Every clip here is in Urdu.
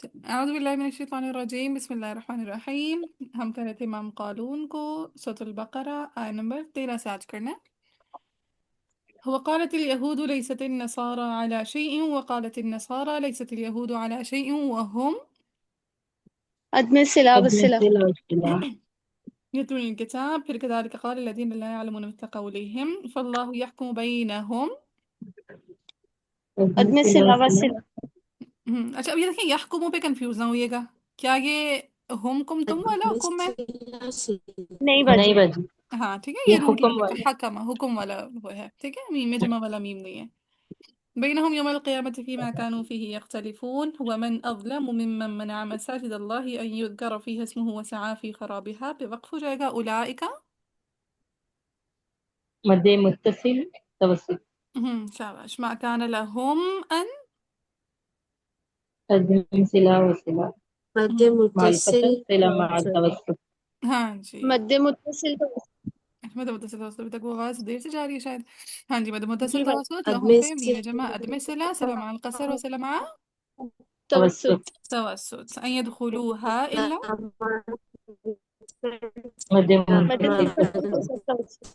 اعوذ باللہ من الشیطان الرجیم، بسم اللہ الرحمن الرحیم۔ ہم کر رہے تھے امام قالون کو سورۃ البقرہ آیت نمبر 13 سے آج کرنا ہے۔ وقالت اليهود ليست النصارى على شيء وقالت النصارى ليست اليهود على شيء وهم عدم الصلة والصلة. يتلون الكتاب، پھر كذلك قال الذين لا يعلمون مثل قولهم فالله يحكم بينهم۔ عدم الصلة والصلة. اچھا اب یہ دیکھیں یحکموں پہ کنفیوز نہ ہوئیے گا، کیا یہ ہم کم تم والا حکم ہے؟ نہیں باجی. نہیں باجی، ہاں ٹھیک ہے، یہ یہ روٹ حکم یاد رکھا، والا حکم حکم والا وہ ہے، ٹھیک ہے، میم جمع والا میم نہیں ہے۔ بینہم یوم القیامة فیما كانوا فیہ یختلفون ومن اظلم ممن منع مساجد اللہ ان یذکر فیہ اسمہ وسعی فی خرابها، پہ وقف ہو جائے گا اولئک۔ مد متصل توسط شاباش، ما کان لہم ان تجزم صلہ و صلہ مد مع متصل الفتح صلہ مع التوسط۔ ہاں جی، مد متصل توسط. مد متصل توسط، ابھی تک وہ آواز دیر سے جا رہی ہے شاید۔ ہاں جی، مد متصل جی باجی. توسط، عدم لہم پہ میم جمع عدم صلہ، صلہ مع القصر و صلہ مع توسط. توسط، ان يدخلوها الا مد مد منفصل متصل توسط.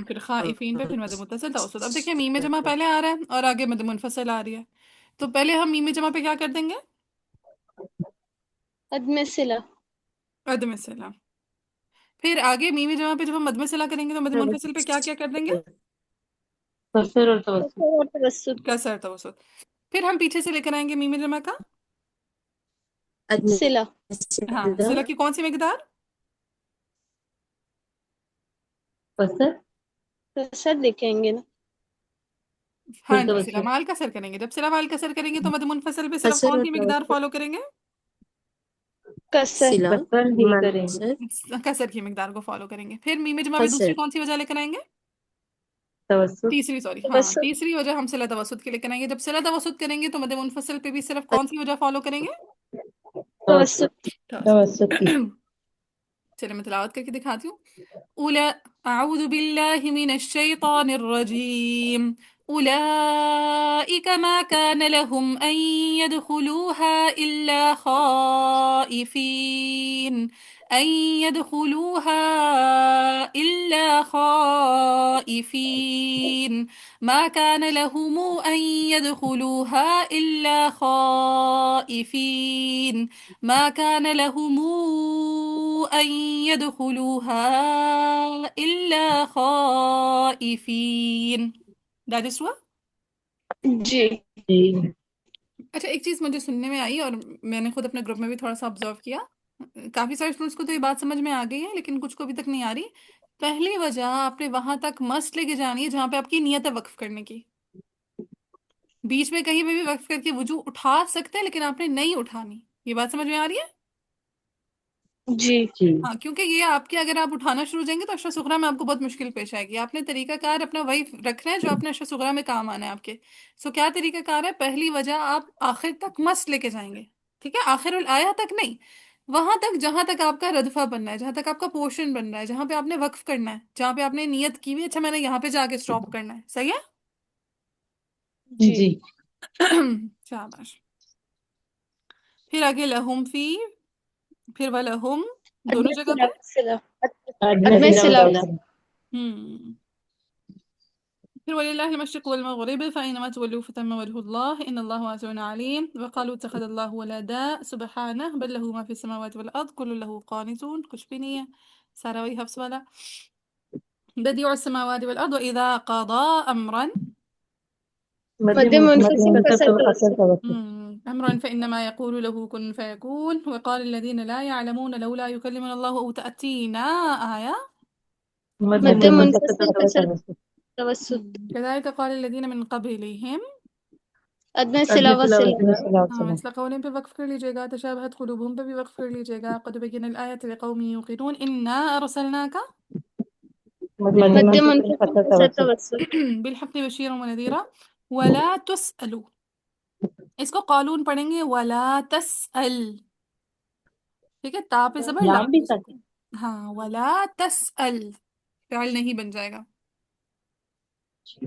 پھر خائفین پہ پھر مد متصل توسط۔ اب دیکھیں میم جمع پہلے آ رہا ہے اور آگے مد منفصل آ رہی ہے، تو پہلے ہم میم جمع پہ کیا کر دیں گے؟ عدم الصلة. عدم صلہ۔ پھر آگے میم جمع پہ جب ہم مد صلہ کریں گے تو مد منفصل پہ کیا کیا کر دیں گے؟ قصر اور توسط۔ قصر اور توسط. کسر توسط۔ پھر ہم پیچھے سے لے کر آئیں گے میم جمع کا، صلہ. ہاں صلہ کی کون سی مقدار؟ قصر قصر دیکھیں گے نا. ہاں پھر جی، صلہ توسط۔ مال کسر کریں گے، جب صلہ مال کسر کریں گے تو مد منفصل پہ صرف قصر کون اور سی مقدار توسط. فالو کریں گے؟ قصر. قصر ہی کریں گے، کسر کی مقدار کو فالو کریں گے۔ پھر میم جمع پہ قصر. دوسری کون سی وجہ لے کر آئیں گے؟ توسط۔ تیسری، سوری، ہاں توسط. تیسری وجہ ہم صلہ توسط کے لے کر آئیں گے۔ جب صلہ توسط کریں گے تو مد منفصل پہ بھی صرف کون سی وجہ فالو کریں گے؟ توسط۔ توسط. توسطی۔ چلے میں تلاوت کر کے دکھاتی ہوں۔ اعوذ باللہ من الشیطان الرجیم، اولئک ما كان لهم ان يدخلوها الا خائفین، ان يدخلوها الا خائفین، ما كان لهم ان يدخلوها الا خائفین، ما كان لهم أن يدخلوها إلا خائفين۔ داجس ہوا؟ جی. جی۔ اچھا ایک چیز مجھے سننے میں آئی اور میں نے خود اپنے گروپ میں بھی تھوڑا سا آبزرو کیا، کافی سارے اسٹوڈنٹس کو تو یہ بات سمجھ میں آ گئی ہے لیکن کچھ کو ابھی تک نہیں آ رہی۔ پہلی وجہ آپ نے وہاں تک مست لے کے جانی ہے جہاں پہ آپ کی نیت ہے وقف کرنے کی، بیچ میں کہیں پہ بھی وقف کر کے وضو اٹھا سکتے ہیں لیکن آپ نے نہیں اٹھانی۔ یہ بات سمجھ میں آ رہی ہے؟ جی. جی۔ ہاں کیونکہ یہ آپ کے اگر آپ اٹھانا شروع ہو جائیں گے تو اشرا صغرا میں آپ کو بہت مشکل پیش آئے گی۔ آپ نے طریقہ کار اپنا وہی رکھنا ہے جو آپ نے اشرا صغرا میں کام آنا ہے آپ کے۔ سو کیا طریقہ کار ہے؟ پہلی وجہ آپ آخر تک مست لے کے جائیں گے، ٹھیک ہے، آخر الآیہ تک نہیں، وہاں تک جہاں تک آپ کا ردفہ بننا ہے، جہاں تک آپ کا پورشن بن رہا ہے، جہاں پہ آپ نے وقف کرنا ہے، جہاں پہ آپ نے نیت کی ہوئی اچھا میں نے یہاں پہ جا کے اسٹاپ کرنا ہے، صحیح جی. جی۔ ہے؟ شاباش۔ پھر آگے لہم فی، پھر ولہم، عدم دونوں جگہ الصلة پہ والصلة. عدم عدم صلہ الصلة. وصلہ۔ پھر وَلِلَّهِ الْمَشْرِقُ وَالْمَغْرِبُ فَأَيْنَمَا تُوَلُّوا فَثَمَّ وَجْهُ اللَّهِ إِنَّ اللَّهَ وَاسِعٌ عَلِيمٌ وَقَالُوا اتَّخَذَ اللَّهُ وَلَدًا سُبْحَانَهُ بَل لَّهُ مَا فِي السَّمَاوَاتِ وَالْأَرْضِ كُلٌّ لَّهُ قَانِتُونَ، کچھ بھی نہیں ہے، سارا وہی حفظ والا۔ بَدِيعُ السَّمَاوَاتِ وَالْأَرْضِ وَإِذَا قَضَىٰ أَمْرًا مد مد مد منفصل قصر منفصل قصر توسط. توسط۔ أمرا فإنما يقول له كن فيكون، وقال الذين لا يعلمون لولا يكلمنا الله أو تأتينا آية مد مد منفصل منفصل قصر قصر توسط۔ توسط. كذلك قال الذين من قبلهم، عدم عدم الصلة صلہ والصلة. وصلہ صلہ ہاں وصلہ۔ مثل قولهم پہ وقف کر لیجیے گا، تشابہت قلوبہم پہ بھی وقف کر لیجیے گا، قد بین الآیات لقوم یوقنون، انا ارسلناک مد مد منفصل منفصل قصر قصر توسط۔ توسط. بالحق بشیرا ونذیرا ولا تسألوا، اس کو قالون پڑھیں گے ولا تسأل، ٹھیک ہے، تا پہ زبر لام لام بھی پہ ساتھ۔ سکون، ہاں ولا تسأل فعل نہیں بن جائے گا۔ جی.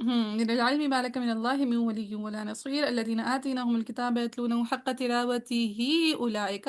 للعلم ما لك من الله من ولي ولا نصير الذين آتيناهم الكتاب يتلونه حق تلاوته أولئك.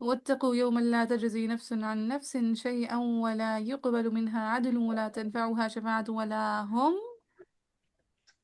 واتقوا يوما لا تجزي نفس عن نفس شيئا ولا يقبل منها عدل ولا تنفعها شفاعة ولا هم.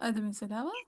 أدم سلاوة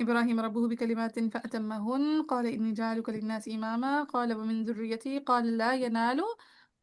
إبراهيم ربه بكلمات فأتمهن قال إني جاعلك للناس إماما قال ومن ذريتي قال لا ينال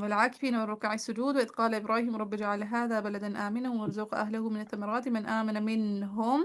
والعاكفين والركع السجود وإذ قال إبراهيم رب اجعل هذا بلدا آمنا وارزق أهله من الثمرات من آمن منهم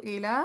إلى.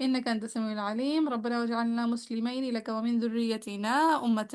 إنك أنت السميع العليم ربنا واجعلنا مسلمين لك ومن ذريتنا أمة.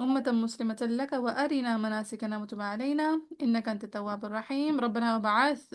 أمة مسلمة لك وأرنا مناسكنا وتب علينا إنك أنت التواب الرحيم ربنا وبعث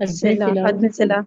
الصلة حد صلة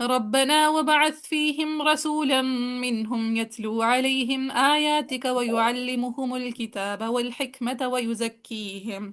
ربنا وبعث فيهم رسولا منهم يتلو عليهم آياتك ويعلمهم الكتاب والحكمة ويزكيهم.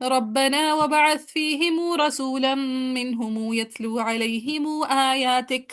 ربنا وبعث فيهم رسولا منهم يتلو عليهم آياتك.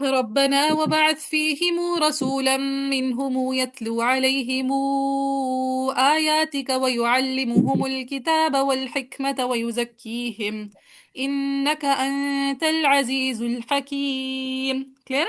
ربنا وبعث فيهم رسولا منهم يتلو عليهم آياتك ويعلمهم الكتاب والحكمة ويزكيهم إنك أنت العزيز الحكيم. كلير.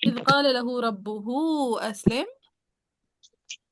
إذ قال له ربه أسلم.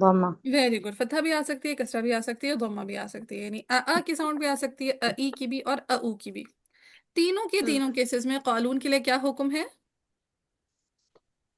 ضمہ. Very good. فتحہ بھی آ سکتی ہے، کسرہ بھی آ سکتی ہے، ضمہ بھی آ سکتی ہے، یعنی آ کی ساؤنڈ بھی آ سکتی ہے، ای کی بھی اور او کی بھی. تینوں کے تینوں کیسز میں قالون کے لیے کیا حکم ہے؟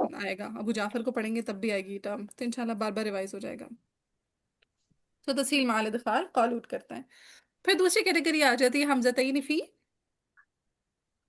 آئے گا، ابو جعفر کو پڑھیں گے تب بھی آئے گی ٹرم، تو انشاءاللہ بار بار ریوائز ہو جائے گا. تو تسہیل مع الادخال قالون کرتے ہیں. پھر دوسری کیٹیگری آ جاتی ہے حمزتین فی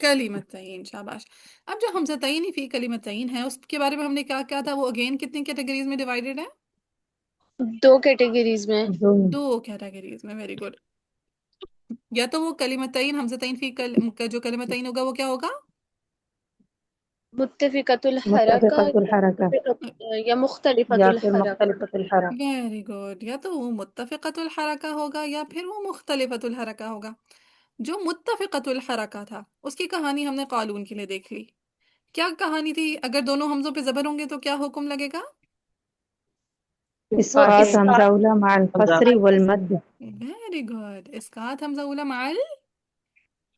کلمتین. شاباش. اب جو حمزتین فی کلمتین ہے اس کے بارے میں ہم نے کیا کہا تھا، وہ اگین کتنی کیٹیگریز میں ڈیوائیڈڈ ہے؟ دو کیٹیگریز میں. دو کیٹیگریز میں. Very good. یا تو وہ کلمتین حمزتین فی کا جو کلمتین ہوگا وہ کیا ہوگا؟ متفقۃ الحرکہ متفقۃ الحرکہ یا مختلفۃ یا پھر الحرکہ. مختلفۃ الحرکہ. Very good. یا تو وہ متفقۃ الحرکہ ہوگا یا پھر وہ مختلفۃ الحرکہ ہوگا. جو متفقۃ الحرکہ تھا اس کی کہانی ہم نے قالون کے لیے دیکھ لی. کیا کہانی تھی؟ اگر دونوں حمزوں پہ زبر ہوں گے تو کیا حکم لگے گا؟ اسقاط حمزہ اسقاط. اولی مع القصر والمد. Very good. اسقاط حمزہ اولی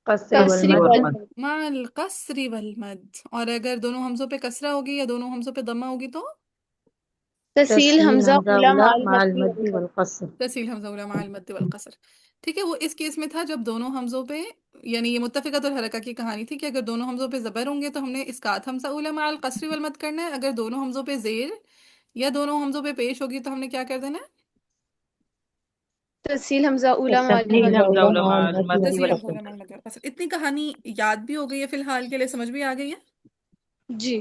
قصر کسری والمد. مع القصر والمد. اور اگر دونوں حمزوں پہ کسرہ ہوگی یا دونوں حمزوں پہ ضمہ ہوگی تو تسهیل تسهیل حمزہ حمزہ اولی اولی مع مع المد المد والقصر. والقصر. تسہیل حمزہ اولی مع المد والقصر. ٹھیک ہے. وہ اس کیس میں تھا جب دونوں حمزوں پہ، یعنی یہ متفقۃ الحرکہ کی کہانی تھی کہ اگر دونوں حمزوں پہ زبر ہوں گے تو ہم نے اسقاط حمزہ اولی مع القصر والمد کرنا ہے، اگر دونوں حمزوں پہ زیر یا دونوں حمزوں پہ پیش ہوگی تو ہم نے کیا کر دینا ہے؟ تسهیل حمزہ اولی مع تسهیل المد. حمزہ اولی مع المد تسہیل حمزہ والقصر. اولی مع المد والقصر. اتنی کہانی یاد بھی ہو گئی ہے فی الحال کے لیے، سمجھ بھی آ گئی ہے. جی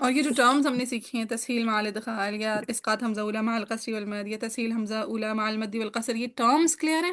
اور یہ جو ٹرمز ہم نے سیکھی ہیں، تسہیل مع الادخال یا اسقاط حمزہ اولی مع القصر والمد یا تسہیل حمزہ اولی مع المد والقصر، یہ ٹرمز کلیئر ہیں؟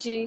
جی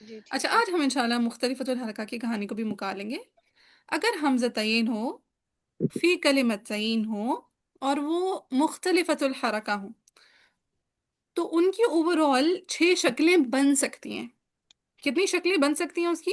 جی اچھا ٹھیک ہے. آج ہم انشاءاللہ مختلفۃ الحرکہ کی کہانی کو بھی مکا لیں گے. اگر حمزتین ہو، فی کلمتین ہو اور وہ مختلفۃ الحرکہ ہوں تو ان کی اوور آل 6 شکلیں بن سکتی ہیں. کتنی شکلیں بن سکتی ہیں اس کی؟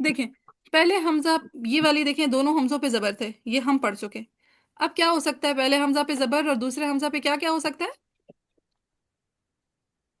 دیکھیں پہلے حمزہ، یہ والی دیکھیں دونوں حمزوں پہ زبر تھے، یہ ہم پڑھ چکے. اب کیا ہو سکتا ہے؟ پہلے حمزہ پہ زبر اور دوسرے حمزہ پہ کیا کیا ہو سکتا ہے؟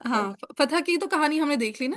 ہاں فتح کی تو کہانی ہم نے دیکھ لی نا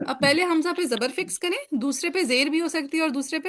اب پہلے حمزہ پہ زبر فکس کریں، دوسرے پہ زیر بھی ہو سکتی ہے اور دوسرے پہ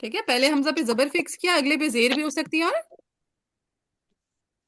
ٹھیک ہے. پہلے حمزہ پہ زبر فکس کیا، اگلے پہ زیر بھی ہو سکتی ہے اور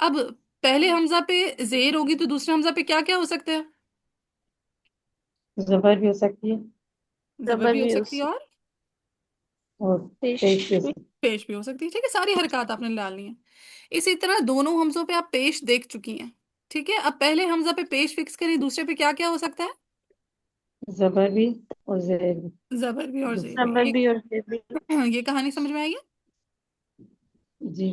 اب پہلے حمزہ پہ زیر ہوگی تو دوسرے حمزہ پہ کیا کیا ہو سکتا ہے؟ زبر بھی ہو سکتی ہے ہے. زبر زبر بھی ہو بھی ہو سکتی ہے سکتی اور اور پیش پیش بھی ہو بھی. سکتی پیش بھی ہو سکتی ہے. ٹھیک ہے. ساری حرکات آپ نے ڈالنی ہیں. اسی طرح دونوں حمزوں پہ آپ پیش دیکھ چکی ہیں. ٹھیک ہے. اب پہلے حمزہ پہ پیش فکس کریں، دوسرے پہ کیا کیا ہو سکتا ہے؟ ہے. زبر بھی اور زیر بھی. زبر بھی اور زیر بھی. زبر بھی اور زیر بھی. یہ کہانی سمجھ میں آئی ہے؟ جی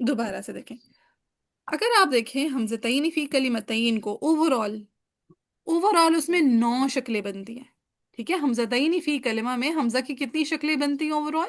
دوبارہ سے دیکھیں. اگر آپ دیکھیں حمزتین فی کلمتین کو اوور آل اس میں 9 شکلیں بنتی ہیں. ٹھیک ہے. حمزتین فی کلمہ میں حمزہ کی کتنی شکلیں بنتی ہیں اوور آل؟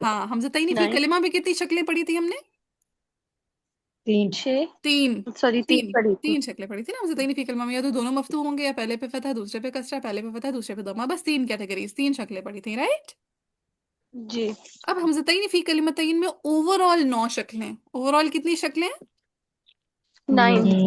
ہاں حمزتین فی 9 کلمہ میں کتنی شکلیں پڑھی تھی ہم نے؟ 3. 6 تین. سوری 3 تین پڑھی تھی. تین شکلیں پڑھی تھی نا حمزتین فی کلمہ میں. یا تو دونوں مفتوح ہوں گے یا پہلے پہ فتح دوسرے پہ کسرہ، پہلے پہ فتح دوسرے پہ ضمہ. بس 3 کیٹیگریز، 3 شکلیں پڑھی تھیں. رائٹ. جی اب حمزتین فی کلمتین میں اوور آل 9 شکلیں. اوور آل کتنی شکلیں؟ 9.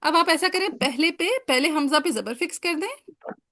اب آپ ایسا کریں، پہلے حمزہ پہ زبر فکس کر دیں.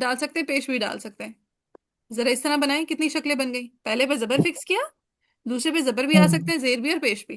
ڈال سکتے ہیں، پیش بھی ڈال سکتے ہیں. ذرا اس طرح بنائیں کتنی شکلیں بن گئی. پہلے پہ زبر فکس کیا، دوسرے پہ زبر بھی آ سکتے ہیں، زیر بھی اور پیش بھی.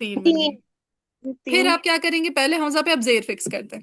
3 بن گئی. 3 پھر 3 آپ کیا کریں گے؟ پہلے حمزہ پہ اب زیر فکس کرتے ہیں.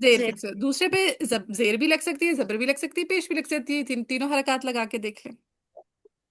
زیر زیر. فکس ہے. دوسرے پہ زیر بھی لگ سکتی ہے، زبر بھی لگ سکتی ہے، پیش بھی لگ سکتی ہے. تینوں حرکات لگا کے دیکھ لیں.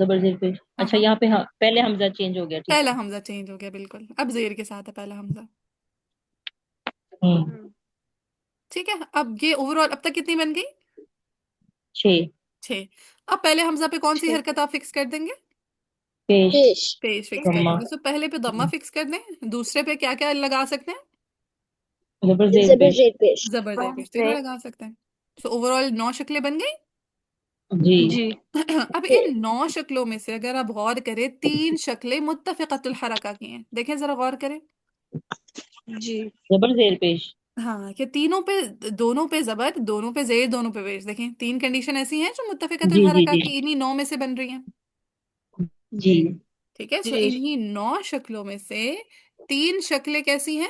زبر زیر پیش. ہاں اچھا ہاں یہاں پہ ہاں پہلے حمزہ چینج ہو گیا. ٹھیک پہلا ہے. حمزہ چینج ہو گیا بالکل، اب زیر کے ساتھ ہے پہلا حمزہ. ہوں. ٹھیک ہے، اب یہ اوور آل اب تک کتنی بن گئی؟ 6. 6. اب پہلے حمزہ پہ کون سی حرکت آپ فکس کر دیں گے؟ پیش. پیش فکس کر ضمہ. دیں گے. سو پہلے پہ ضمہ فکس کر دیں، دوسرے پہ کیا کیا لگا سکتے ہیں؟ زبر زیر پیش. زبر زیر پیش تینوں لگا سکتے ہیں. سو اوور آل 9 شکلیں بن گئی. جی. اب ان 9 شکلوں میں سے اگر آپ غور کریں 3 شکلیں متفقۃ الحرکہ کی ہیں. دیکھیں ذرا غور کریں. زبر زیر پیش. ہاں کہ تینوں پہ، دونوں پہ زبر، دونوں پہ زیر، دونوں پہ پیش. دیکھیں 3 کنڈیشن ایسی ہیں جو متفقۃ جی جی الحرکہ جی کی انہی 9 میں سے بن رہی ہیں. جی. ٹھیک ہے، سو انہی 9 شکلوں میں سے 3 شکلیں کیسی ہیں؟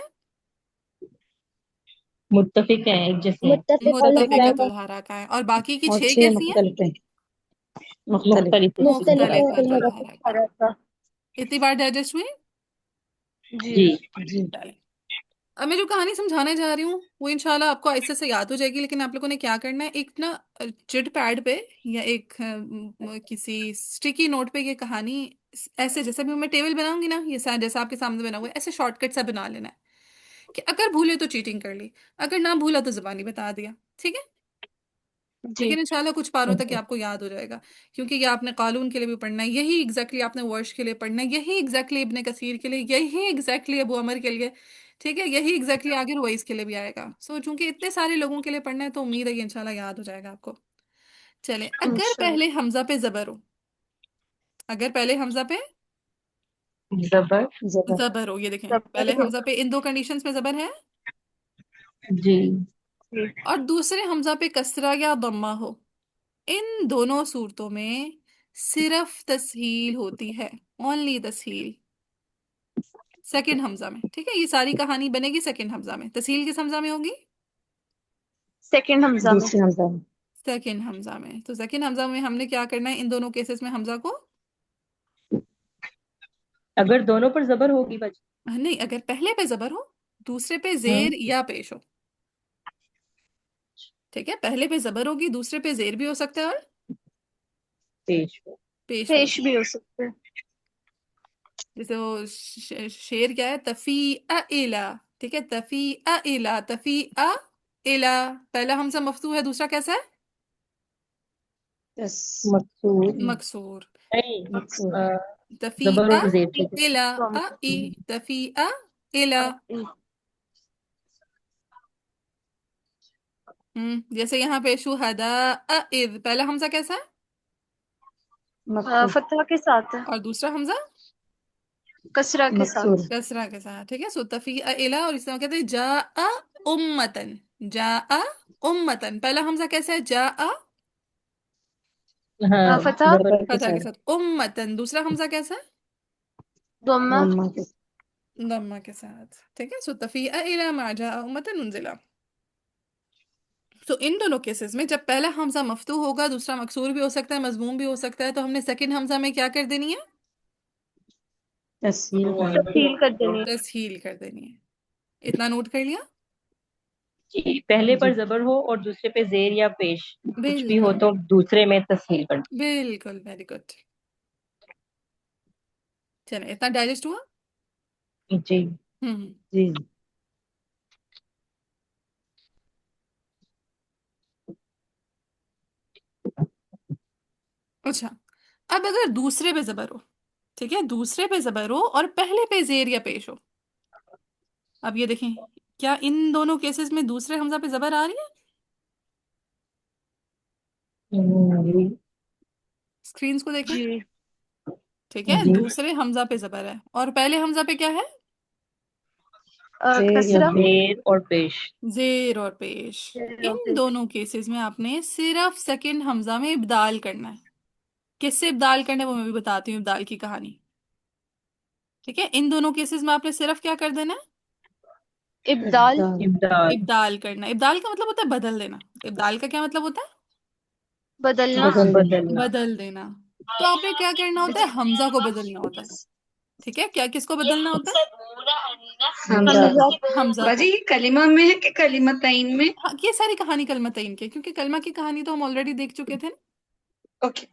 متفق ہیں، ایک جیسے ہیں. متفقۃ الحرکہ ہیں. اور باقی کی اور 6 چھ کیسی ہیں؟ مختلف ہیں، مختلف. مختلف. مختلفۃ الحرکہ. اتنی بار ڈائجسٹ ہوئی؟ جی. جی. اب میں جو کہانی سمجھانے جا رہی ہوں وہ انشاءاللہ آپ کو آہستہ سے یاد ہو جائے گی، لیکن آپ لوگوں نے کیا کرنا ہے، ایک نا چٹ پیڈ پہ یا ایک کسی اسٹیکی نوٹ پہ یہ کہانی ایسے، جیسے بھی میں ٹیبل بناؤں گی نا، یہ جیسا آپ کے سامنے بنا ہوا ہے، ایسے شارٹ کٹ سا بنا لینا ہے کہ اگر بھولے تو چیٹنگ کر لی، اگر نہ بھولا تو زبانی بتا دیا. ٹھیک ہے، لیکن انشاءاللہ کچھ پاروں تک یہ آپ کو یاد ہو جائے گا، کیونکہ یہ آپ نے قالون کے لیے بھی پڑھنا ہے، یہی ایگزیکٹلی آپ نے ورش کے لیے پڑھنا ہے، یہی ایگزیکٹلی ابن کثیر کے لیے، یہی ایگزیکٹلی ابو عمر کے لیے. ٹھیک ہے، یہی ایگزیکٹلی آگے روائز کے لیے بھی آئے گا. سو چونکہ اتنے سارے لوگوں کے لیے پڑھنا ہے تو امید ہے یہ انشاءاللہ یاد ہو جائے گا آپ کو. چلیں، اگر پہلے حمزہ پہ زبر ہو، اگر پہلے حمزہ پہ زبر. زبر. زبر ہو، یہ دیکھیں پہلے حمزہ پہ ان 2 کنڈیشنز میں زبر ہے، جی. اور دوسرے حمزہ پہ کسرہ یا ضمہ ہو، ان دونوں صورتوں میں صرف تسہیل ہوتی ہے، اونلی تسہیل سیکنڈ حمزہ میں. ٹھیک ہے، یہ ساری کہانی بنے گی سیکنڈ حمزہ میں. تسہیل کس حمزہ میں ہوگی؟ دوسرے حمزہ میں. سیکنڈ حمزہ میں. تو سیکنڈ حمزہ میں ہم نے کیا کرنا ہے، ان دونوں کیسز میں حمزہ کو اگر دونوں پر زبر ہوگی بچ. نہیں، اگر پہلے پہ زبر ہو، دوسرے پہ ہوں. زیر یا پیش ہو. ٹھیک ہے، پہلے پہ زبر ہوگی، دوسرے پہ زیر بھی ہو سکتا ہے اور پیش. پیش بھی ہو سکتا ہے. جیسے وہ شعر کیا ہے، تفیعلا. ٹھیک ہے، تفیعلا، تفیعلا، پہلا حمزہ مفتوح ہے، دوسرا کیسا ہے؟ مقصود. مکسور. مقصود. زبر اور زیر. ٹھیک ہے. تفیعلا، تفیعلا. جیسے یہاں پہ شہداء اذ، پہلا حمزہ کیسا ہے؟ فتح کے ساتھ ہے، اور دوسرا حمزہ کسرہ کے ساتھ. کسرہ کے ساتھ. ٹھیک ہے، سو تفیعلا. اور اس طرح کہتے ہیں جاء امتن، جاء امتن، پہلا حمزہ کیسا ہے؟ جاء ہاں. فتح فتح کے ساتھ. امتن، دوسرا حمزہ کیسا ہے؟ ضمہ. ضمہ کے ساتھ. ٹھیک ہے، سو تفیعلا ما جاء امتن انزلا. تو ان دونوں کیسز میں جب پہلا حمزہ مفتوح ہوگا، دوسرا مکسور بھی ہو سکتا ہے، مضموم بھی ہو سکتا ہے، تو ہم نے سیکنڈ حمزہ میں کیا کر دینی ہے؟ تسہیل کر دینی. تسہیل کر دینی ہے. اتنا نوٹ کر لیا؟ جی. پہلے پر زبر ہو اور دوسرے پہ زیر یا پیش کچھ بھی ہو بالکل تو دوسرے میں تسہیل کر دیں. بالکل، ویری گڈ. چلیں، اتنا ڈائجسٹ ہوا؟ جی. ہوں. جی. اچھا، اب اگر دوسرے پہ زبر ہو، ٹھیک ہے، دوسرے پہ زبر ہو اور پہلے پہ زیر یا پیش ہو، اب یہ دیکھیں کیا ان دونوں کیسز میں دوسرے حمزہ پہ زبر آ رہی ہے؟ اسکرینز کو دیکھیں. ٹھیک ہے، جی. دوسرے حمزہ پہ زبر ہے اور پہلے حمزہ پہ کیا ہے؟ کسرہ. زیر اور پیش. زیر اور پیش. ان دونوں کیسز میں آپ نے صرف سیکنڈ حمزہ میں ابدال کرنا ہے. کس سے ابدال کرنا ہے وہ میں بھی بتاتی ہوں، ابدال کی کہانی. ٹھیک ہے، ان دونوں کیسز میں آپ نے صرف کیا کر دینا ہے؟ ابدال. ابدال کرنا. ابدال کا مطلب ہوتا ہے بدل دینا. ابدال کا کیا مطلب ہوتا ہے؟ بدلنا. بدل دینا. تو آپ نے کیا کرنا ہوتا ہے؟ حمزہ کو بدلنا ہوتا ہے. ٹھیک ہے، کیا کس کو بدلنا ہوتا ہے؟ حمزہ کو. باجی کلمہ میں ہے کہ کلمتین میں؟ ہاں، یہ ساری کہانی کلمتین کے، کیونکہ کلمہ کی کہانی تو ہم آلریڈی دیکھ چکے تھے نا. اوکے.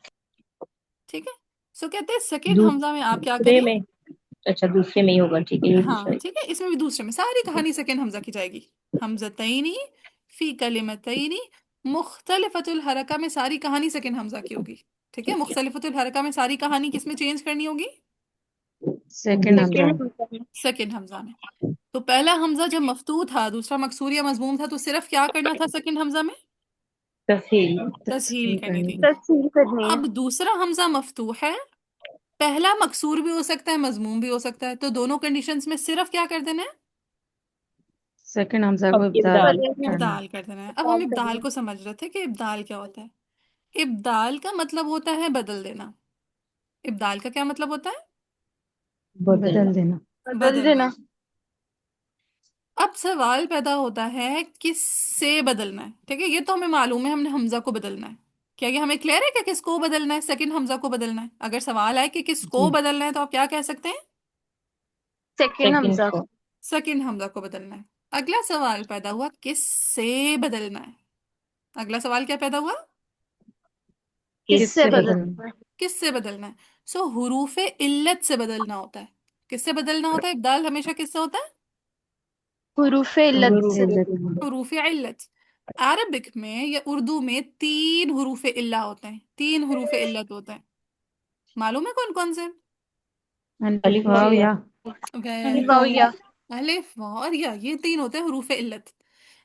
ٹھیک ہے، سو کہتے ہیں سیکنڈ حمزہ میں آپ کیا دوسرے کریں. میں، اچھا دوسرے میں ہی ہوگا، ٹھیک ہے، یہ ہاں دوسرا ٹھیک ہے، اس میں بھی دوسرے میں ساری کہانی سیکنڈ حمزہ کی جائے گی. حمزتینی فی کلمتینی مختلفۃ الحرکہ میں ساری کہانی سیکنڈ حمزہ کی ہوگی. ٹھیک ہے، مختلفۃ الحرکہ میں ساری کہانی کس میں چینج کرنی ہوگی؟ سیکنڈ حمزہ سیکنڈ میں. حمزہ میں. سیکنڈ حمزہ میں. تو پہلا حمزہ جب مفتوح تھا، دوسرا مکسور یا مضموم تھا، تو صرف کیا کرنا تھا سیکنڈ حمزہ میں؟ تفصیل. تسہیل کرنی تھی. تفصیل کرنی ہے. اب دوسرا حمزہ مفتوح ہے، پہلا مکسور بھی ہو سکتا ہے، مضموم بھی ہو سکتا ہے، تو دونوں کنڈیشنز میں صرف کیا کر دینا ہے؟ سیکنڈ حمزہ کو اب ابدال ابدال. کرنا. ابدال کر دینا ہے. اب ہم ابدال کو سمجھ رہے تھے کہ ابدال کیا ہوتا ہے. ابدال کا مطلب ہوتا ہے بدل دینا. ابدال کا کیا مطلب ہوتا ہے؟ بدل دینا. بدل دینا. اب سوال پیدا ہوتا ہے کس سے بدلنا ہے. ٹھیک ہے، یہ تو ہمیں معلوم ہے، ہم نے حمزہ کو بدلنا ہے. کیا یہ ہمیں کلیئر ہے کہ کس کو بدلنا ہے؟ سیکنڈ حمزہ کو بدلنا ہے. اگر سوال ہے کہ کس کو بدلنا ہے تو آپ کیا کہہ سکتے ہیں؟ سیکنڈ سیکنڈ حمزہ. کو. سیکنڈ حمزہ کو بدلنا ہے. اگلا سوال پیدا ہوا کس سے بدلنا ہے. اگلا سوال کیا پیدا ہوا؟ کس سے بدلنا؟ بدلنا ہے؟ کس سے بدلنا ہے. سو حروف علت سے بدلنا ہوتا ہے. کس سے بدلنا ہوتا ہے؟ ابدال ہمیشہ کس سے ہوتا ہے؟ حروف علت سے. حروف علت. عربک میں یا اردو میں 3 حروف علہ ہوتے ہیں. 3 حروف علت ہوتے ہیں. معلوم ہے کون کون سے؟ الف واو یا. الف واو یا. الف واو اور یا، یہ 3 ہوتے ہیں حروف علت.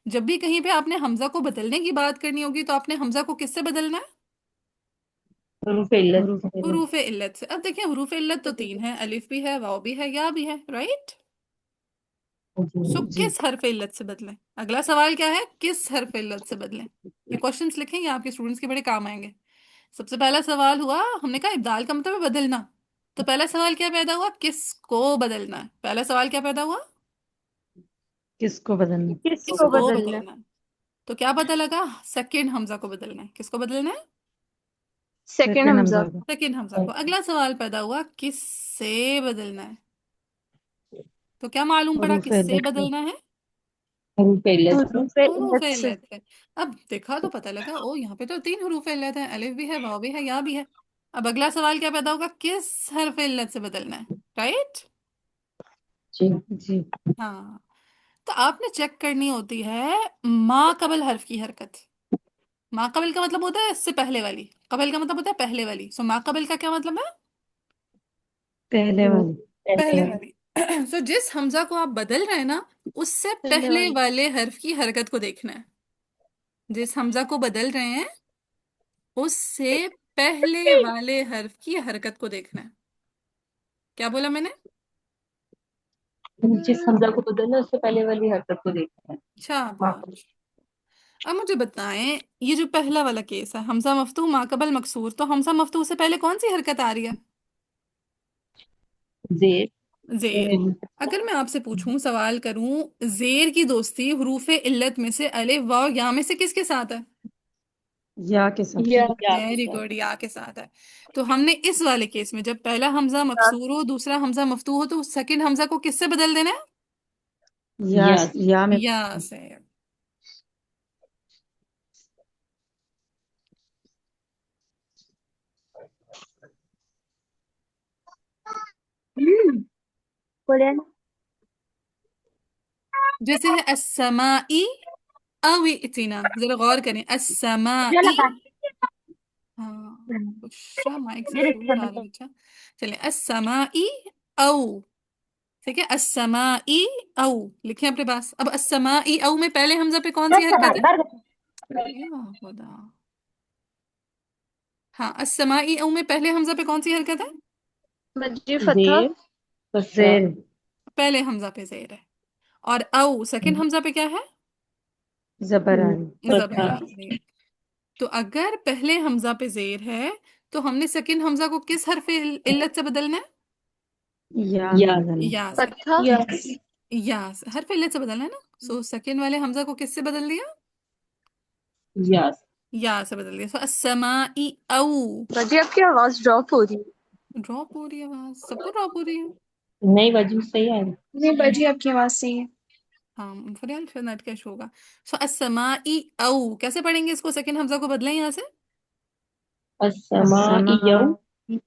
جب بھی کہیں پہ آپ نے حمزہ کو بدلنے کی بات کرنی ہوگی تو آپ نے حمزہ کو کس سے بدلنا ہے؟ حروف علت. حروف علت سے. اب دیکھیں حروف علت تو 3 ہیں، الف بھی ہے، واو بھی ہے، یا بھی ہے، رائٹ. سو جی. کس حرف علت سے بدلیں؟ اگلا سوال کیا ہے؟ کس حرف علت سے بدلیں؟ یہ کوشچنس لکھیں، یہ آپ کے اسٹوڈنٹس کے بڑے کام آئیں گے. سب سے پہلا سوال ہوا، ہم نے کہا ابدال کا مطلب ہے بدلنا. تو پہلا سوال کیا پیدا ہوا؟ کس کو بدلنا ہے. پہلا سوال کیا پیدا ہوا؟ کس کو بدلنا؟ کس کس کو کو بدلنا ہے؟ بدلنا ہے. تو کیا پتہ لگا؟ سیکنڈ حمزہ کو بدلنا ہے. کس کو بدلنا ہے؟ سیکنڈ حمزہ. کو. سیکنڈ حمزہ کو. اگلا سوال پیدا ہوا کس سے بدلنا ہے. تو کیا معلوم پڑا حروف کس سے علت کو. بدلنا ہے؟ حروف علت. حروف حروف علت سے. علت ہے. اب دیکھا تو پتہ لگا او یہاں پہ تو 3 حروف علت ہیں، الف بھی ہے، واو بھی ہے، یا بھی ہے. اب اگلا سوال کیا پیدا ہوگا؟ کس حرف علت سے بدلنا ہے، رائٹ. جی. جی. ہاں، تو آپ نے چیک کرنی ہوتی ہے ما قبل حرف کی حرکت. ما قبل کا مطلب ہوتا ہے اس سے پہلے والی، قبل کا مطلب ہوتا ہے پہلے والی. سو ما قبل کا کیا مطلب ہے؟ پہلے والی. پہلے والی. سو جس حمزہ کو آپ بدل رہے ہیں نا، اس سے پہلے والے حرف کی حرکت کو دیکھنا ہے. جس حمزہ کو بدل رہے ہیں اس سے پہلے والے حرف کی حرکت کو دیکھنا ہے. کیا بولا میں نے؟ جس حمزہ کو بدلنا اس سے پہلے والی حرکت کو دیکھنا ہے. شاباش. اب مجھے بتائیں یہ جو پہلا والا کیس ہے حمزہ مفتوح ما قبل مکسور، تو حمزہ مفتوح سے پہلے کون سی حرکت آ رہی ہے؟ زیر. زیر. اگر میں آپ سے پوچھوں، سوال کروں، زیر کی دوستی حروف علت میں سے الف واو یا میں سے کس کے ساتھ ہے؟ یا کے ساتھ. ویری گڈ، یا کے ساتھ ہے. تو ہم نے اس والے کیس میں جب پہلا حمزہ مکسور ہو، دوسرا حمزہ مفتوح ہو، تو سیکنڈ حمزہ کو کس سے بدل دینا ہے؟ یا میں. یا سے. پڑھیں. جیسے ہے السمائی او اتنا، ذرا غور کریں. السمائی. ہاں بشرا مائک سے شروع آ رہا ہے. اچھا چلیں. السمائی او. ٹھیک ہے، السمائی او لکھیں اپنے پاس. اب السمائی او میں پہلے حمزہ پہ کون سی حرکت ہے؟ یا خدا. ہاں، السمائی او میں پہلے حمزہ پہ کون سی حرکت ہے؟ مجھے فتح. زیر. کسرہ. زیر. پہلے حمزہ پہ زیر ہے. اور او سیکنڈ حمزہ پہ کیا ہے؟ زبر آ رہی. زبر آ رہی ہے. تو اگر پہلے حمزہ پہ زیر ہے تو ہم نے سیکنڈ حمزہ کو کس حرف علت سے بدلنا ہے؟ یا یا. میں بدلنا. یا سے. فتح. یا سے حرف علت سے بدلنا ہے نا. سو سیکنڈ والے حمزہ کو کس سے بدل دیا؟ یا. یا سے بدل دیا. سو السمائی او. بجی آپ کی آواز ڈراپ ہو رہی ہے. ڈراپ ہو رہی ہے آواز؟ سب کو ڈراپ ہو رہی ہے؟ نہیں وجہ صحیح ہے. نہیں بجی آپ کی آواز صحیح ہے. ہاں فریال پھر نیٹ کیش ہوگا. سو السمائی او کیسے پڑھیں گے اس کو؟ سیکنڈ حمزہ کو بدلیں یہاں سے. السماء یوم.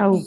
أو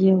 يو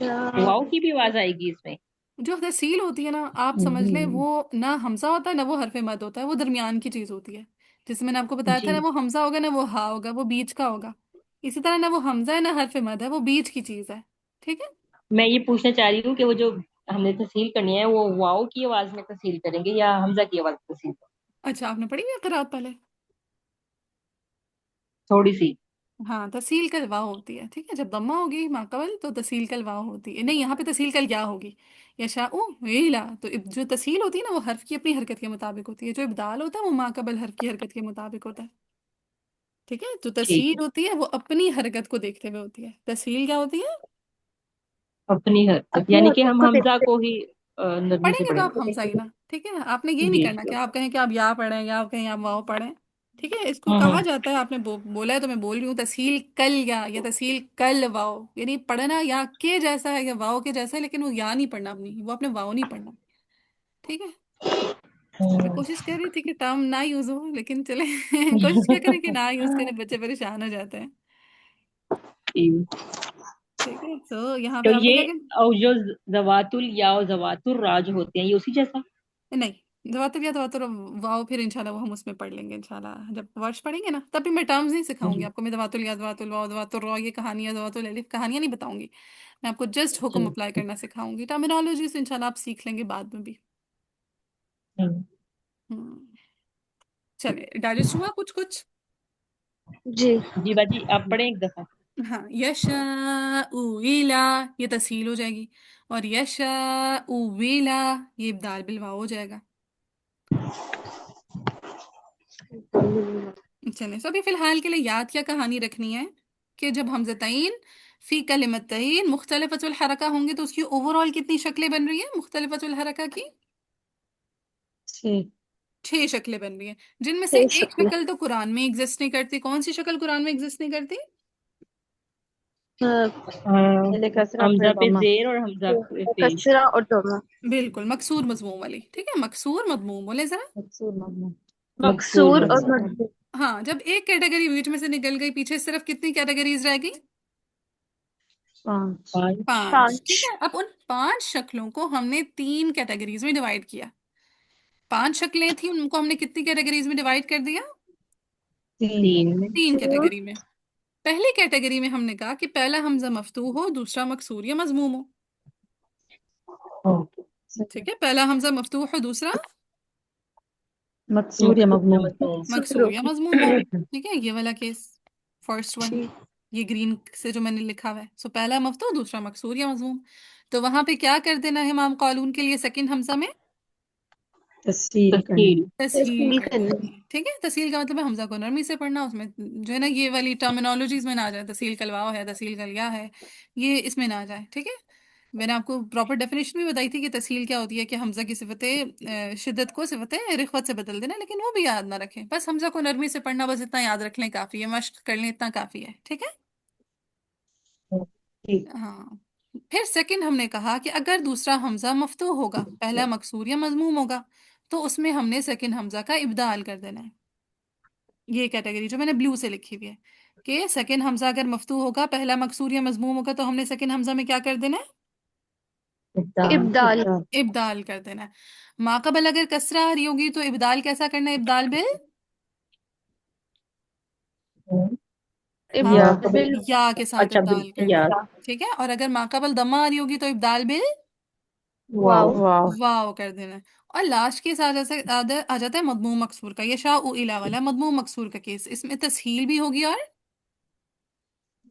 واؤ کی بھی آواز آئے گی اس میں؟ جو تسہیل ہوتی ہے نا، آپ سمجھ لیں وہ نہ حمزہ ہوتا ہے نہ وہ حرف مد ہوتا ہے، وہ درمیان کی چیز ہوتی ہے. جیسے میں نے آپ کو بتایا تھا جی نا، وہ حمزہ ہوگا نہ وہ ہا ہوگا، وہ بیچ کا ہوگا. اسی طرح نہ وہ حمزہ ہے نہ حرف مد ہے، وہ بیچ کی چیز ہے. ٹھیک ہے. میں یہ پوچھنا چاہ رہی ہوں کہ وہ جو ہم نے تسہیل کرنی ہے وہ واؤ کی آواز میں تسہیل کریں گے یا حمزہ کی آواز میں تسہیل کریں اچھا، آپ نے پڑھی ہوئی ہے قرات پہلے؟ گے؟ تھوڑی سی. ہاں، تسہیل کل واو ہوتی ہے. ٹھیک ہے، جب ضمہ ہوگی ماقبل تو تسہیل کل واو ہوتی ہے. نہیں، یہاں پہ تسہیل کل یا ہوگی. یشاء ویلا، تو جو تسہیل ہوتی ہے نا وہ حرف کی اپنی حرکت کے مطابق ہوتی ہے. جو ابدال ہوتا ہے وہ ماقبل حرف کی حرکت کے مطابق ہوتا ہے. ٹھیک ہے. تو ٹھیک ہے، تسہیل ہوتی ہے وہ اپنی حرکت کو دیکھتے ہوئے ہوتی ہے. تسہیل کیا ہوتی ہے؟ اپنی حرکت، اپنی یعنی کہ حرکت ہم کو حمزہ دیکھتے کو ہی نرمی پڑھیں سے گے تو پڑھیں آپ حمزہ ہی نا. ٹھیک ہے، آپ نے یہ گے. نہیں جی. کرنا کہ آپ کہیں کہ آپ یا پڑھیں یا آپ کہیں آپ واؤ پڑھیں. ٹھیک ہے. اس کو ہوں کہا جاتا ہے، آپ نے بولا ہے تو میں بول رہی ہوں، تسہیل کل یا تسہیل کل واؤ. یعنی پڑھنا یا کے جیسا ہے یا واؤ کے جیسا ہے، لیکن وہ یا نہیں پڑھنا اپنی، وہ اپنے واؤ نہیں پڑھنا. ٹھیک ہے. میں کوشش کر رہی تھی کہ ٹرم نہ یوز ہو، لیکن چلے کوشش کیا کریں کہ نہ یوز کریں، بچے پریشان ہو جاتے ہیں. جی. ٹھیک ہے. تو یہاں پہ تو آپ کو کیا یہ اور جو زوات الیا اور زوات الراء جو ہوتے ہیں یہ اسی جیسا؟ نہیں، زواتر یا تواتر واؤ پھر انشاءاللہ وہ ہم اس میں پڑھ لیں گے انشاءاللہ جب ورش پڑھیں گے نا، تب بھی میں ٹرمز نہیں سکھاؤں گی جی. آپ کو. میں زوات الیا، زوات الواو، زوات الراء، یہ کہانیاں، زوات الالف کہانیاں نہیں بتاؤں گی. میں آپ کو جسٹ حکم جی. اپلائی کرنا سکھاؤں گی. ٹرمینالوجیز انشاءاللہ آپ سیکھ لیں گے بعد میں بھی. ہوں. ہم، چلے ڈائجسٹ ہوا کچھ کچھ. جی. جی باجی آپ پڑھیں ایک دفعہ. ہاں، یشاء ویلا یہ تسہیل ہو جائے گی، اور یشاء ویلا یہ ابدال بالواو ہو جائے گا. چلیں، سو ابھی فی الحال کے لیے یاد کیا کہانی رکھنی ہے کہ جب حمزتین فی کلمتین مختلفۃ الحرکہ ہوں گے تو اس کی اوور آل کتنی شکلیں بن رہی ہیں مختلفۃ الحرکہ کی؟ 6. 6 شکلیں بن رہی ہیں، جن میں سے صحیح ایک شکل شکل تو قرآن میں ایگزسٹ نہیں کرتی. کون سی شکل قرآن میں ایگزسٹ نہیں کرتی؟ پہلے کسرہ پھر حمزہ پہ ضمہ. زیر اور حمزہ پہ پیش. کسرہ اور ڈوما. بالکل، مکسور مضموم والی. ٹھیک ہے، مکسور مضموم بولے ذرا. مقصور مضمون. مکسور مقصور اور مضمون. مضمون. ہاں، جب ایک کیٹیگری بیچ میں سے نکل گئی، پیچھے صرف کتنی کیٹیگریز رہ گئی؟ 5. 5. 5. پانچ. ٹھیک ہے. اب ان 5 شکلوں کو ہم نے 3 کیٹیگریز میں ڈیوائڈ کیا. 5 شکلیں تھیں، ان کو ہم نے کتنی کیٹیگریز میں ڈیوائڈ کر دیا؟ 3. 3 میں. 3 تین. کیٹیگری میں. پہلی کیٹیگری میں ہم نے کہا کہ پہلا حمزہ مفتوح ہو، دوسرا مکسور یا مضموم ہو. ٹھیک ہے، پہلا حمزہ مفتوح ہو، دوسرا مقصور یا مضموم. مضموم. مکسور یا مضموم ہو. ٹھیک ہے، یہ والا کیس فرسٹ ون، جی. یہ گرین سے جو میں نے لکھا ہوا ہے. سو پہلا مفتوح، دوسرا مکسور یا مضموم. تو وہاں پہ کیا کر دینا ہے امام قالون کے لیے سیکنڈ حمزہ میں؟ تسہیل کرنی. تسہیل. تسہیل تسہیل کر کرنا. دینی ہے. ٹھیک ہے، تسہیل کا مطلب ہے حمزہ کو نرمی سے پڑھنا. اس میں جو ہے نا یہ والی ٹرمینالوجیز میں نہ آ جائے، تسہیل کلواؤ ہے، تسہیل کلیا ہے، یہ اس میں نہ آ جائے. ٹھیک ہے. میں نے آپ کو پراپر ڈیفینیشن بھی بتائی تھی کہ تسہیل کیا ہوتی ہے، کہ حمزہ کی صفت شدت کو صفت رخوت سے بدل دینا، لیکن وہ بھی یاد نہ رکھیں. بس حمزہ کو نرمی سے پڑھنا، بس اتنا یاد رکھ لیں کافی ہے، مشق کر لیں اتنا کافی ہے. ٹھیک ہے. ٹھیک. ہاں. پھر سیکنڈ ہم نے کہا کہ اگر دوسرا حمزہ مفتوح ہوگا، پہلا مکسور یا مضموم ہوگا، تو اس میں ہم نے سیکنڈ حمزہ کا ابدال کر دینا ہے. یہ کیٹیگری جو میں نے بلو سے لکھی ہوئی ہے کہ سیکنڈ حمزہ اگر مفتوح ہوگا، پہلا مکسور یا مضموم ہوگا، تو ہم نے سیکنڈ حمزہ میں کیا کر دینا ہے؟ ابدال. ابدال کر دینا ہے. ماقبل اگر کسرہ آ رہی ہوگی تو ابدال کیسا کرنا ہے؟ ابدال بل ہاں یا بال. یا کے ساتھ اچھا ابدال کرنا یا. ہے. ٹھیک ہے. اور اگر ماقبل ضمہ آ رہی ہوگی تو ابدال بل واو. واو. واو کر دینا ہے. اور لاسٹ کیس آ جاتا ہے مضموم مکسور کا. یشاء الا والا مضموم مکسور کا کیس، اس میں تسہیل بھی ہوگی اور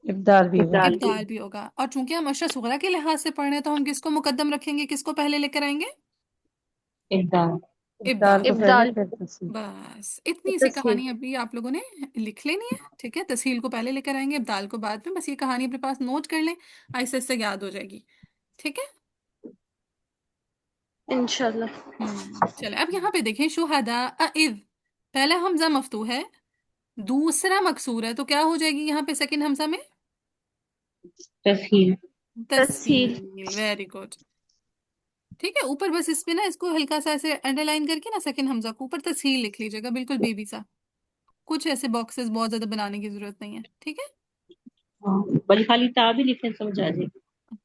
ابدال بھی ہوگا. ابدال بھی ہوگا. اور چونکہ ہم اشرح صغریٰ کے لحاظ سے پڑھ رہے ہیں تو ہم کس کو مقدم رکھیں گے، کس کو پہلے لے کر آئیں گے؟ ابدال. ابدال ابدال کو کو. پہلے ابدال. پھر تسہیل. بس اتنی سی تسہیل. کہانی ابھی آپ لوگوں نے لکھ لینی ہے. ٹھیک ہے، تسہیل کو پہلے لے کر آئیں گے، ابدال کو بعد میں. بس یہ کہانی اپنے پاس نوٹ کر لیں، آہستہ آہستہ یاد ہو جائے گی. ٹھیک ہے. انشاءاللہ. چلے اب یہاں پہ دیکھیں، شہداء اذ پہلا حمزہ مفتوح ہے، دوسرا مکسور ہے، تو کیا ہو جائے گی یہاں پہ سیکنڈ حمزہ میں؟ تسہیل. تسہیل. تسہیل. Very good. ٹھیک ہے. اوپر بس اس پہ نا اس کو ہلکا سا ایسے انڈر لائن کر کے نا سیکنڈ حمزہ کو اوپر تسہیل لکھ لیجیے گا، بالکل بیبی سا. کچھ ایسے باکسز بہت زیادہ بنانے کی ضرورت نہیں ہے. ٹھیک ہے. بلکہ خالی تا بھی لکھنے سمجھ آ جائے گی.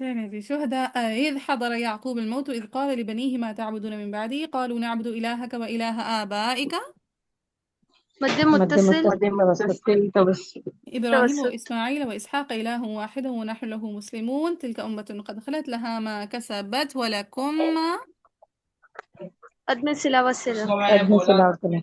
تمام. شهداء إذ حضر يعقوب الموت إذ قال لبنيه ما تعبدون من بعدي قالوا نعبد إلهك وإله آبائك مد مد متصل متصل توسط إبراهيم توسط. وإسماعيل وإسحاق إله واحد ونحن له مسلمون تلك أمة قد خلت لها ما كسبت ولكم ما عدم الصلة والصلة. ادنى صلة وصلة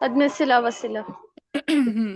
عدم الصلة والصلة.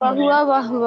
وهو وهو.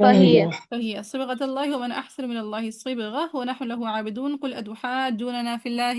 فهي. فهي فهي صبغة الله ومن أحسن من الله صبغة ونحن له عابدون قل أتحاجوننا في الله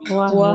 وهو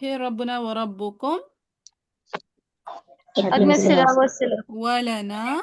هي ربنا وربكم عدم ادنى الصلة صلة والصلة. ولنا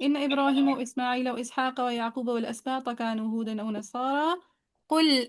إن إبراهيم وإسماعيل وإسحاق ويعقوب والأسباط كانوا هودا أو نصارى قل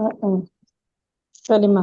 أه. كلمة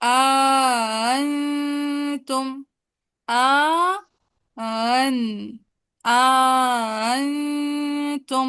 أنتم أن أنتم.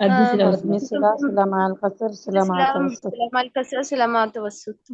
أدنى سلة مد والسلام. الصلة صلة مع القصر صلة مع التوسط. سلام الكسر سلام التوسط.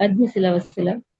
أدنى سلة والسلام.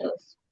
توسط.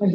مد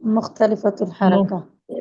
مختلفة الحركة.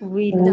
ويلا.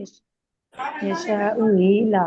يش- يشاء ويلا.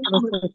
توسط.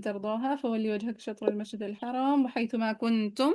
ترضاها فولي وجهك شطر المسجد الحرام وحيثما كنتم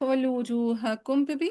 فولوا وجوهكم ببي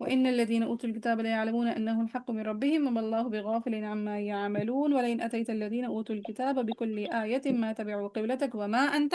وإن الذين أوتوا الكتاب ليعلمون أنه الحق من ربهم وما الله بغافل عما يعملون ولئن أتيت الذين أوتوا الكتاب بكل آية ما تبعوا قبلتك وما أنت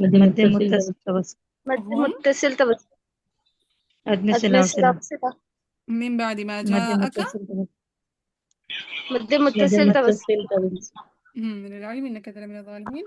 مد متصل توسط مد هم متصل توسط أدنى مد صلة صلة وصلة وصلة من بعد ما مد جاءك متصل توسط مد متصل توسط توسط من العلم إنك لمن الظالمين.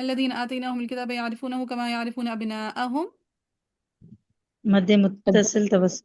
الذين آتيناهم الكتاب يعرفونه كما يعرفون أبناءهم مد متصل توسط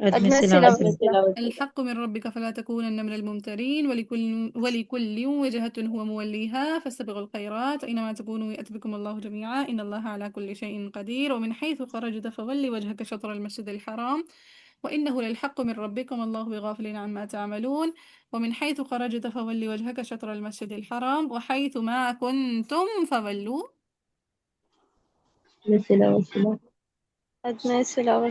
أدنى أدنى صلة صلة وصلة وصلة الحق من ربك فلا تكونن من الممترين ولكل وجهة هو موليها فاستبقوا الخيرات أينما تكونوا يأت بكم الله جميعا إن الله على كل شيء قدير ومن حيث خرجت فول وجهك شطر المسجد الحرام وإنه للحق من ربكم الله بغافل عما تعملون ومن حيث خرجت فول وجهك شطر المسجد الحرام وحيث ما كنتم فولوا صلة وصلة أدنى صلة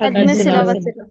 أدنى أدنى صلة صلة وصلة وصلة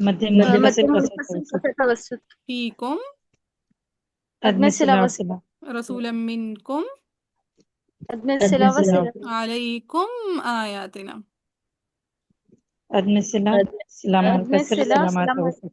مد مد متصل قصر منفصل توسط قصر توسط فيكم أدنى أدنى صلة صلة وصلة وصلة رسولا منكم أدنى أدنى صلة صلة وصلة عليكم آياتنا أدنى صلة صلة مع أدنى الكسر صلة صلة مع صلة مع التوسط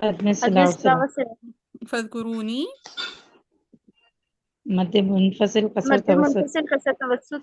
أدنى صلة أدنى صلة وصلة وصلة فاذكروني مد منفصل قصر مد توسط منفصل قصر توسط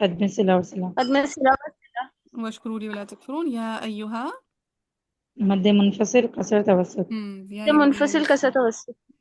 أدنى صلة وصلة أدنى صلة وصلة واشكروا لي ولا تكفرون يا أيها مد منفصل قصر توسط يا مد أيها منفصل الذين قصر توسط